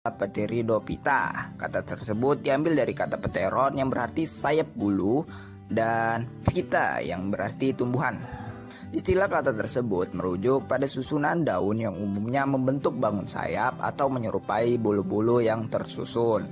Pteridophyta. Kata tersebut diambil dari kata pteron yang berarti sayap bulu dan phyta yang berarti tumbuhan. Istilah kata tersebut merujuk pada susunan daun yang umumnya membentuk bangun sayap atau menyerupai bulu-bulu yang tersusun.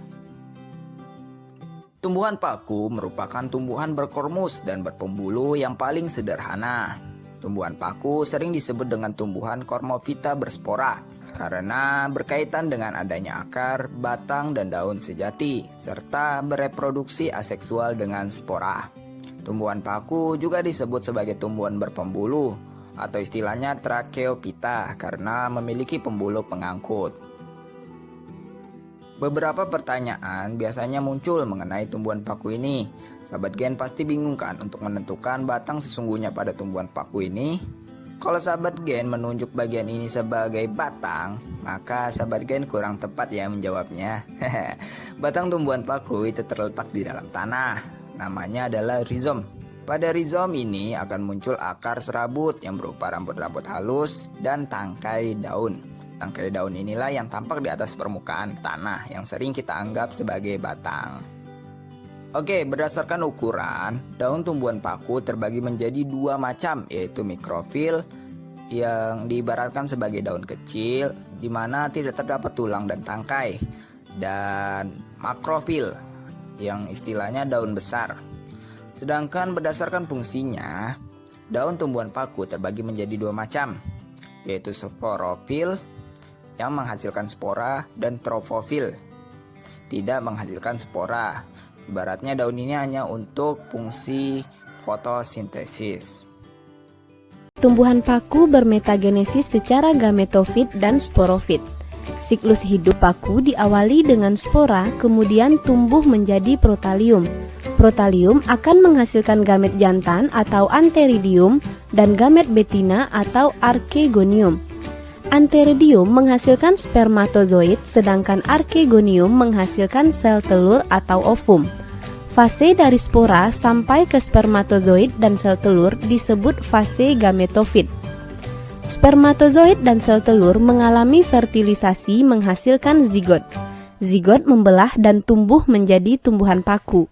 Tumbuhan paku merupakan tumbuhan berkormus dan berpembulu yang paling sederhana. Tumbuhan paku sering disebut dengan tumbuhan Cormophyta berspora karena berkaitan dengan adanya akar, batang, dan daun sejati, serta bereproduksi aseksual dengan spora. Tumbuhan paku juga disebut sebagai tumbuhan berpembuluh atau istilahnya Tracheophyta karena memiliki pembuluh pengangkut. Beberapa pertanyaan biasanya muncul mengenai tumbuhan paku ini. Sahabat Gen pasti bingung kan untuk menentukan batang sesungguhnya pada tumbuhan paku ini? Kalau sahabat Gen menunjuk bagian ini sebagai batang, maka sahabat Gen kurang tepat ya menjawabnya. Batang tumbuhan paku itu terletak di dalam tanah. Namanya adalah rizom. Pada rizom ini akan muncul akar serabut yang berupa rambut-rambut halus dan tangkai daun. Tangkai daun inilah yang tampak di atas permukaan tanah yang sering kita anggap sebagai batang. Oke, berdasarkan ukuran, daun tumbuhan paku terbagi menjadi dua macam, yaitu mikrofil yang diibaratkan sebagai daun kecil di mana tidak terdapat tulang dan tangkai, dan makrofil yang istilahnya daun besar. Sedangkan berdasarkan fungsinya, daun tumbuhan paku terbagi menjadi dua macam, yaitu sporofil yang menghasilkan spora dan tropofil tidak menghasilkan spora. Ibaratnya daun ini hanya untuk fungsi fotosintesis. Tumbuhan paku bermetagenesis secara gametofit dan sporofit. Siklus hidup paku diawali dengan spora, kemudian tumbuh menjadi protalium. Protalium akan menghasilkan gamet jantan atau antheridium dan gamet betina atau archegonium. Antheridium menghasilkan spermatozoid, sedangkan archegonium menghasilkan sel telur atau ovum. Fase dari spora sampai ke spermatozoid dan sel telur disebut fase gametofit. Spermatozoid dan sel telur mengalami fertilisasi menghasilkan zigot. Zigot membelah dan tumbuh menjadi tumbuhan paku.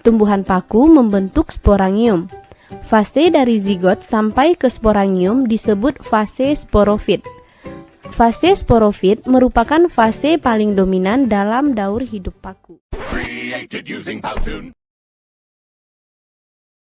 Tumbuhan paku membentuk sporangium. Fase dari zigot sampai ke sporangium disebut fase sporofit. Fase sporofit merupakan fase paling dominan dalam daur hidup paku.